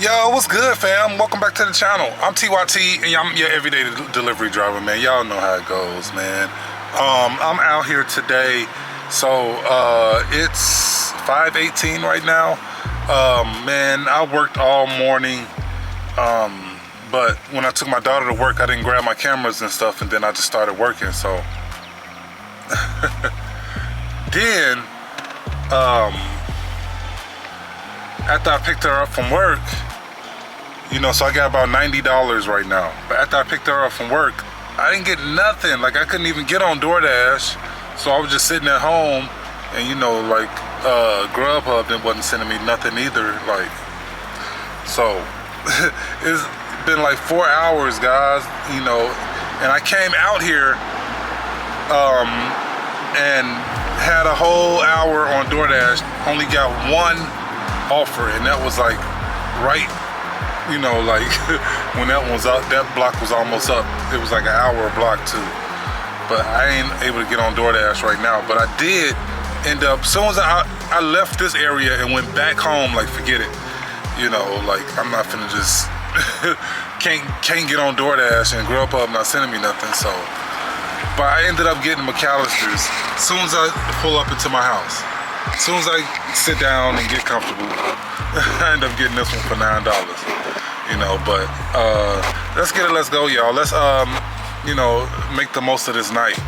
Yo, what's good, fam? Welcome back to the channel. I'm TYT, and I'm your everyday delivery driver, man. Y'all know how it goes, man. I'm out here today, so it's 5:18 right now. Man, I worked all morning, but when I took my daughter to work, I didn't grab my cameras and stuff, and then I just started working, so. Then, after I picked her up from work, you know, so I got about $90 right now. But after I picked her up from work, I didn't get nothing. Like, I couldn't even get on DoorDash. So I was just sitting at home, and you know, like, Grubhub wasn't sending me nothing either. Like, so it's been like 4 hours, guys, you know, and I came out here and had a whole hour on DoorDash, only got one offer, and that was like right, you know, like when that one was up, that block was almost up. It was like an hour block too. But I ain't able to get on DoorDash right now. But I did end up, as soon as I left this area and went back home, like, forget it. You know, like, I'm not finna just, can't get on DoorDash and Grubhub not sending me nothing, so. But I ended up getting McAllister's as soon as I pull up into my house. As soon as I sit down and get comfortable, I end up getting this one for $9. You know, but let's get it, let's go, y'all. Let's you know, make the most of this night.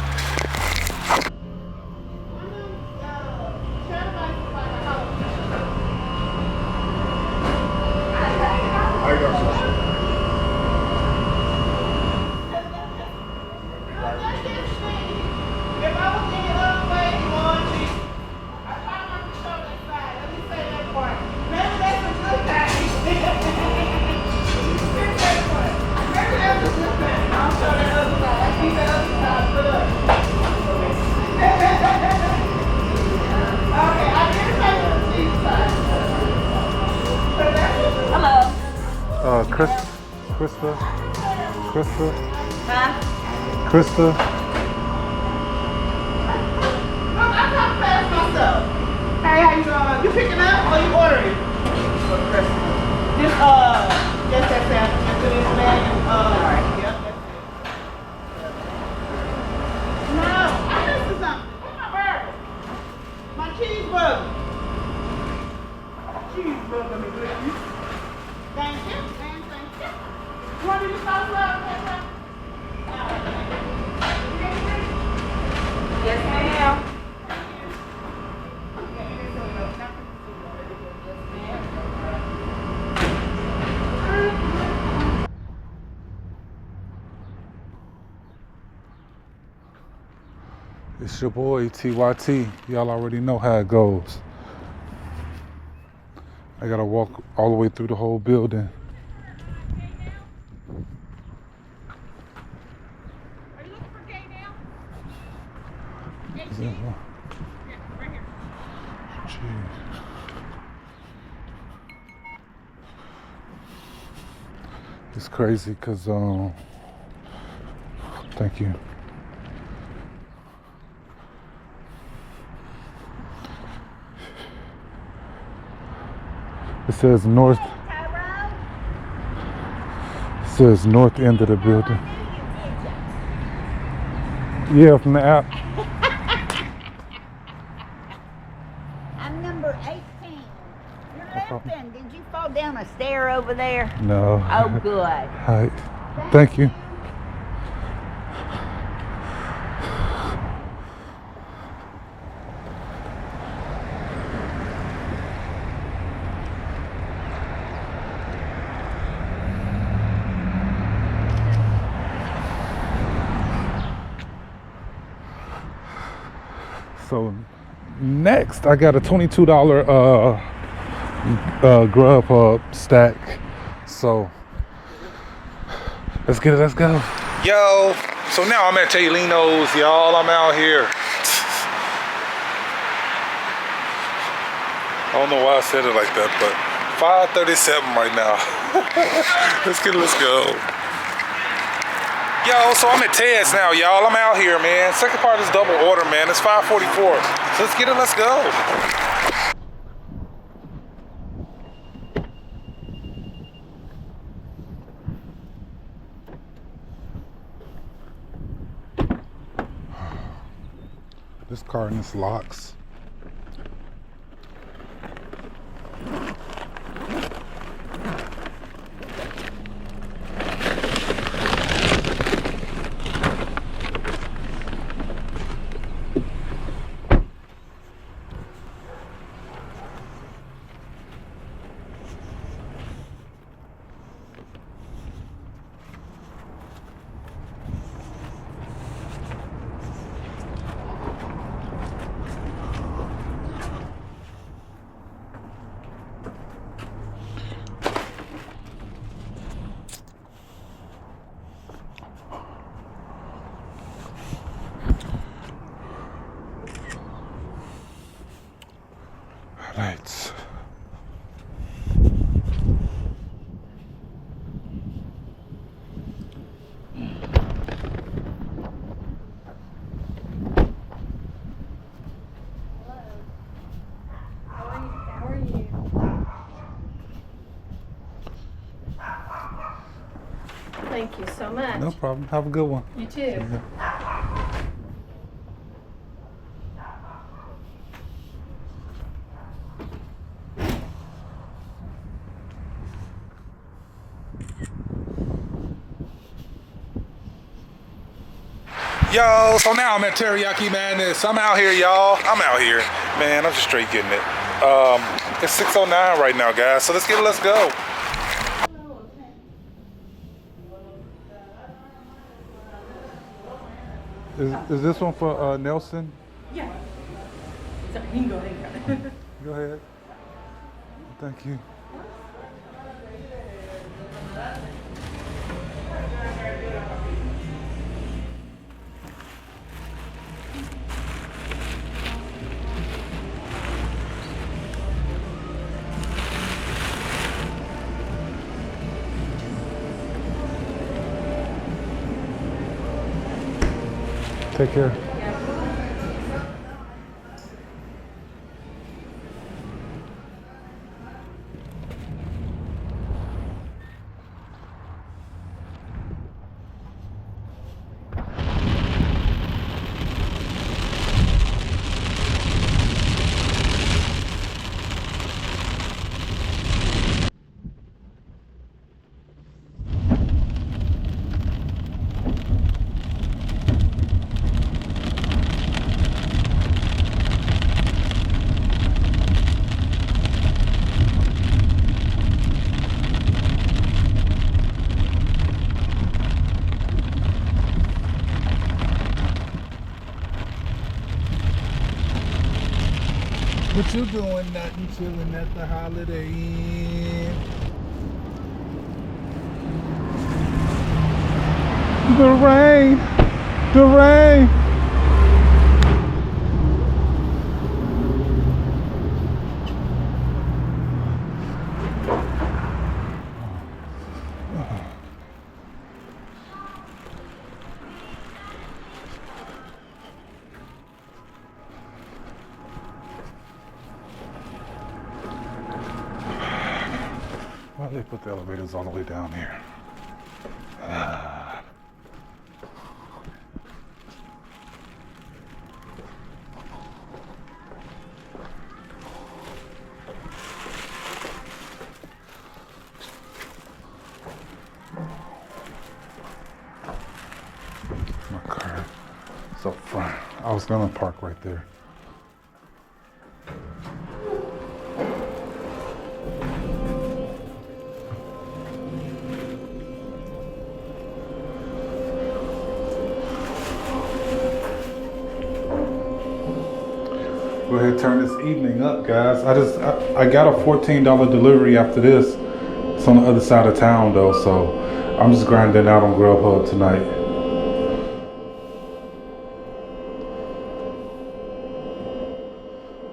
Krista. Hey, how you doing? You picking up or you ordering? Just that's that. Into this bag and alright. Yep, that's it. No, I missed something. Where's my burger? My cheeseburger. Cheeseburger, me good. Thank you. Thank you. You want me to start up? Yes, ma'am. It's your boy TYT. Y'all already know how it goes. I gotta walk all the way through the whole building. Are you looking for Gay now? Gay Yeah, cheese? Yeah, right here. jeez. It's crazy because thank you. It says north. It says north end of the building. Yeah, from the app. I'm number 18. You're limping. Did you fall down a stair over there? No. Oh, good. Hi. Thank you. So next, I got a $22 Grubhub stack. So let's get it. Let's go. Yo, so now I'm at Taylino's, y'all. I'm out here. I don't know why I said it like that, but 5:37 right now. Let's get it. Let's go. Yo, so I'm at Ted's now, y'all. I'm out here, man. Second part is double order, man. It's 5:44. So let's get it, let's go. This car needs locks. Right. How are you? Thank you so much. No problem. Have a good one. You too. Yo, so now I'm at Teriyaki Madness. I'm out here, y'all. I'm out here. Man, I'm just straight getting it. It's 6:09 right now, guys. So let's go. Is this one for Nelson? Yeah. Sorry, you can go ahead. Go ahead. Thank you. Take care. What you doing? Nothing, chilling at the Holiday Inn. The rain. Why they put the elevators all the way down here? My car is up front. I was gonna park right there. Go ahead and turn this evening up, guys. I got a $14 delivery after this. It's on the other side of town though, so I'm just grinding out on Grubhub tonight.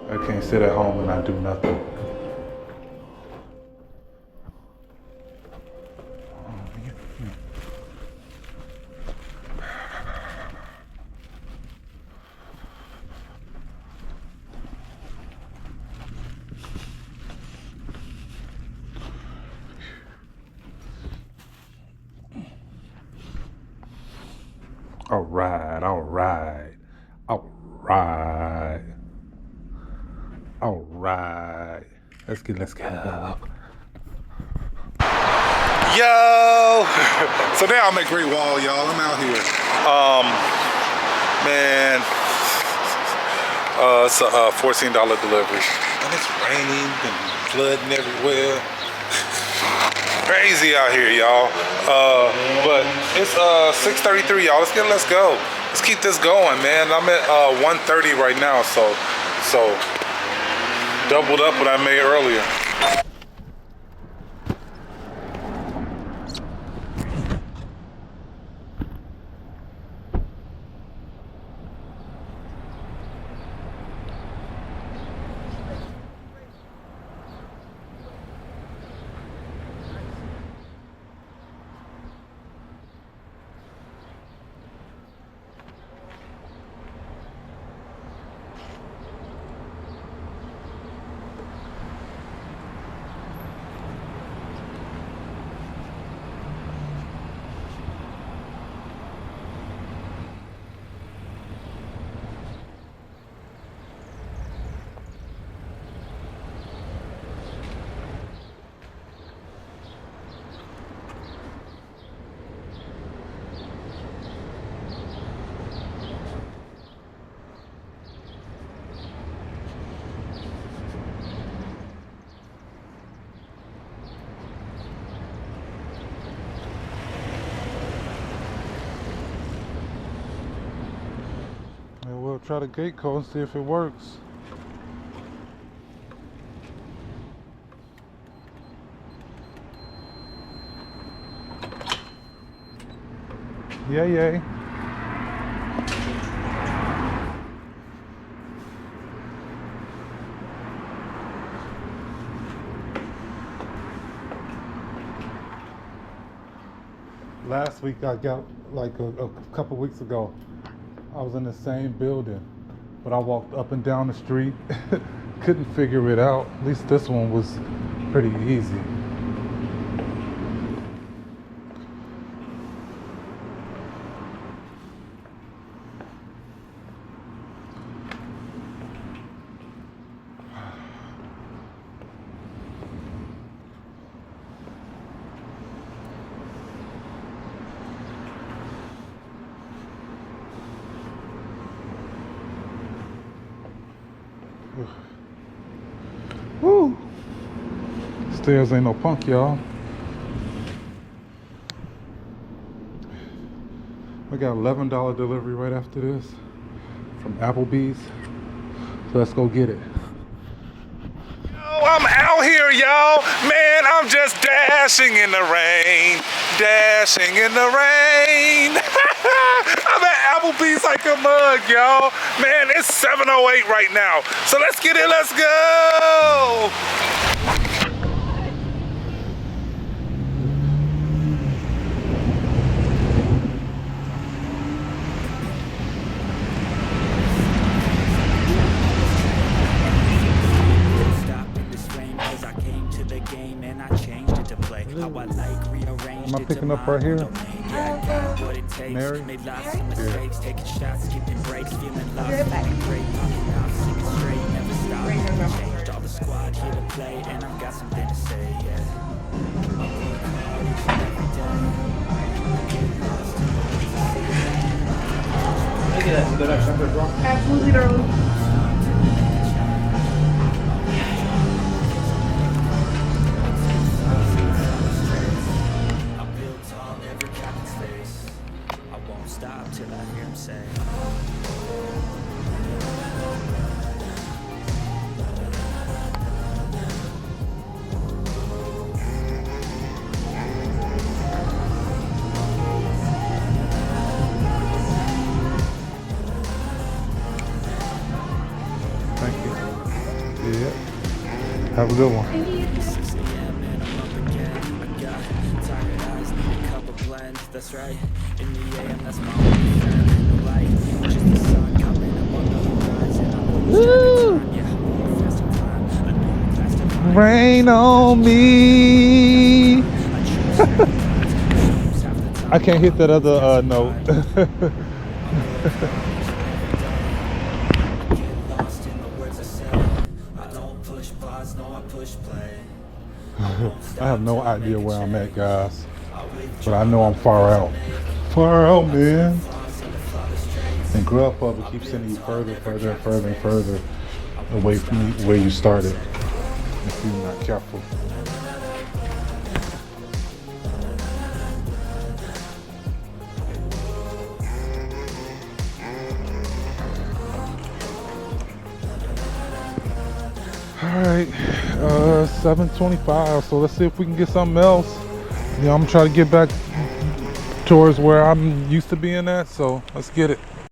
I can't sit at home and not do nothing. All right. right. All right. Let's go. Yo! So now I'm at Great Wall, y'all. I'm out here. Man. It's a $14 delivery. And it's raining and flooding everywhere. Crazy out here, y'all. But it's 6:33, y'all. Let's go. Let's keep this going, man. I'm at 1:30 right now, so doubled up what I made earlier. We'll try the gate code and see if it works. Yay. Last week I got, like a couple weeks ago, I was in the same building, but I walked up and down the street, couldn't figure it out. At least this one was pretty easy. Woo! Stairs ain't no punk, y'all. We got $11 delivery right after this from Applebee's. So let's go get it. Yo, I'm out here, y'all. Man, I'm just dashing in the rain. Dashing in the rain. I'm at Applebee's like a mug, y'all. Man, it's 7:08 right now. So let's get it, let's go. Am I picking up right here? Mary? Mary? Taking shots, skipping breaks, feeling lost. Great, straight, never stop. Changed all the squad here to play, and I've got something to say, yeah. I work hard each and every day. Look at that. Good separate drawer. Absolutely, darling. Stop till I hear him say. Thank you. Yeah. Have a good one. Thank you. 6 a.m. and I'm up again. I got tired eyes, need a cup of blend. That's right. In the AM, that's my only friend. No light, just the sun coming up on the horizon. I'm always having time, yeah, I'm going fast in time. A new class to find. Rain on me. I can't hit that other note. know I push play. I have no idea where I'm at, guys, but I know I'm far out. Far out, man. And Grubhub keeps sending you further, further, and further, and further away from where you started if you're not careful. Alright, 7:25, so let's see if we can get something else. Yeah, I'm trying to get back towards where I'm used to being at, so let's get it.